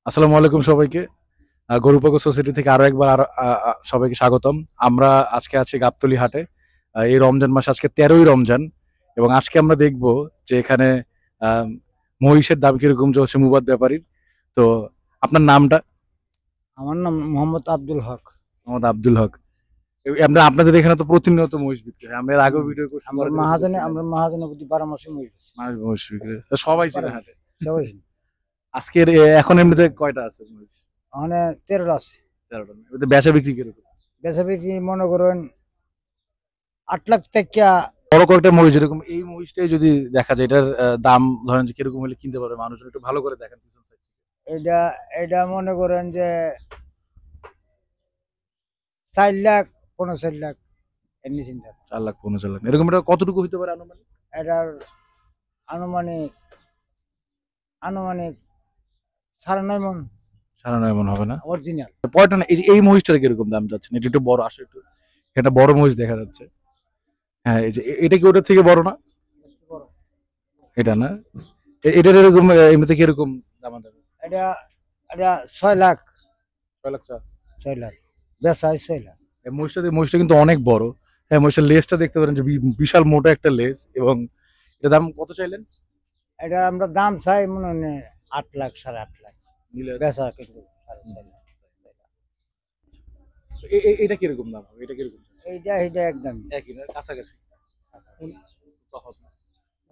আসসালামু আলাইকুম সবাইকে। গরুপাগর সোসাইটি থেকে আরো একবার আরো সবাইকে স্বাগতম। আমরা আজকে আছি গাবতলী হাটে। এই রমজান মাস আজকে ১৩ই রমজান এবং আজকে আমরা দেখব যে এখানে আ মহিষের দাম কিরকম চলছে মুবাদ ব্যাপারীর। তো আপনার নামটা? আমার নাম মোহাম্মদ আব্দুল হক। মোহাম্মদ আব্দুল হক। আমরা আপনাদের এখানে তো প্রতিনিয়ত মহিষ বিক্রি হয়। আমরা এর আগেও ভিডিও করছি। আমরা মাহাজনে প্রতি ১২ মাসে মহিষ বেচি। মহিষ বিক্রি হয়। তো সবাই চেনে হাটে। সবাই আজকের এখন এমনিতে কয়টা আছে মহিষ? ওখানে ১৩টা আছে। ১৩টা। এতে বেচা বিক্রি কিরকম? বেচা বিক্রি মনে করেন ৮ লাখ থেকে বড় কয়েকটা মহিষ যেরকম এই মহিষটাই যদি দেখা যায় এটার দাম ধরেন যে কিরকম হলে কিনতে পারবে মানুষজন একটু ভালো করে দেখেন পিছন সাইড। এটা এটা মনে করেন যে ৪ লাখ ৪৫ লাখ এমনি চিন্তা। ৪,৫০,০০০ এরকম এটা কতটুকু হইতে পারে আনুমানিক? এটার আনুমানিক আনুমানিক ৯.৫ মণ ৯.৫ মণ হবে না? অরিজিনাল। পয়টা না এই মহিষটার কিরকম দাম যাচ্ছে? এটা একটু বড় আসলে একটু এটা বড় মহিষ দেখা যাচ্ছে। হ্যাঁ, এই যে এটা কি ওটার থেকে বড় না? এটা না? এটার এরকম এমনিতে কিরকম দামাদামি? এটা এটা ৬ লাখ ৬ লাখ ৬ লাখ বেচা হয় ৬ লাখ। এই মহিষটা কিন্তু অনেক বড়। হ্যাঁ, মহিষের লেজটা দেখতে পারেন যে বিশাল মোটা একটা লেজ এবং এটার দাম কত চাইলেন? এটা আমরা দাম চাই মনে হয় ৮ লাখ ৮.৫ লাখ মিলে বেচা কিন্তু ৬.৫ লাখ। এটা কিরকম দাম হবে? এটা কিরকম? এইটা একদম একই না কাছাকাছি। তফাৎ না।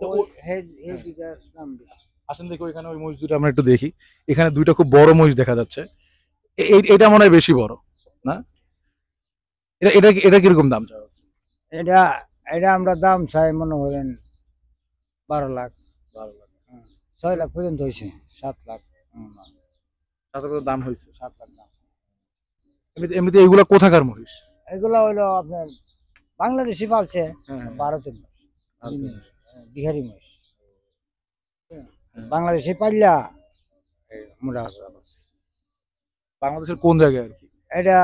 তো ওই এই দুইটার দাম বেশি। আসেন দেখি ওইখানে ওই মহিষ দুটো আমরা একটু দেখি। এখানে দুইটা খুব বড় মহিষ দেখা যাচ্ছে। এটা মনে হয় বেশি বড় না? এটা কিরকম দাম চাওয়া হচ্ছে? এটা এটা আমরা দাম চাই মনে করেন ১২ লাখ ১২ লাখ। ৬ লাখ পর্যন্ত হয়েছে ৭ লাখ তাতে কত দাম হয়েছে? ৭ লাখ দাম। এমনিতে এগুলা কোথাকার মহিষ? এগুলো হইলো আপনার বাংলাদেশি পালছে, হ্যাঁ, হ্যাঁ। ভারতের মহিষ, ভারতের মহিষ। বিহারি মহিষ বাংলাদেশি পাল্লা মোটা আছে। বাংলাদেশের কোন জায়গায় আর কি? এটা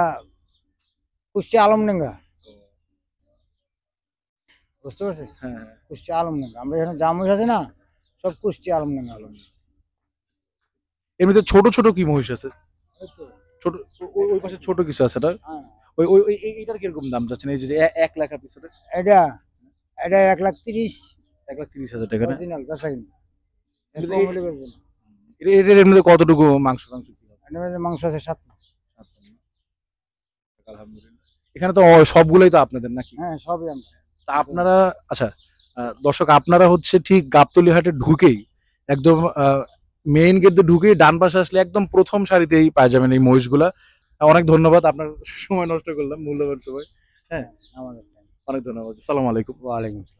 কুষ্টি আলমডাঙ্গা, বুঝতে পারছেন? হ্যাঁ, হ্যাঁ। কুষ্টি আলমডাঙ্গা আমরা এখানে যা মহিষ আছে না সব কুষ্টি আলমডাঙ্গা। এমনিতে ছোট ছোট কি মহিষ আছে? ছোট ওই পাশে ছোট কিছু আছে না? হ্যাঁ। ওই ওই ওই- এইটার কিরকম দাম চাচ্ছেন? এই যে ১ লাখ পিছনে এটা এটা ১,৩০,০০০ ১,৩০,০০০ টাকা না? অরিজিনাল বেচা কিনা। এর কিন্তু কম হলে বেচবো না। এটার এমনিতে কতটুকু মাংস কি হবে? এটার মধ্যে মাংস আছে ৭ লাখ। আলহামদুলিল্লাহ। এখানে তো সবগুলোই তো আপনাদের নাকি? হ্যাঁ সবই আমরা। তা আপনারা আচ্ছা দর্শক আপনারা হচ্ছে ঠিক গাবতলী হাটে ঢুকেই একদম মেইন গেট দিয়ে ঢুকেই ডান পাশে আসলে একদম প্রথম সারিতেই পাওয়া যাবেন এই মহিষগুলা। অনেক ধন্যবাদ আপনার সময় নষ্ট করলাম মূল্যবান সময়। হ্যাঁ, আমাদের অনেক ধন্যবাদ। আসসালামু আলাইকুম। ওয়ালাইকুম আসসালাম।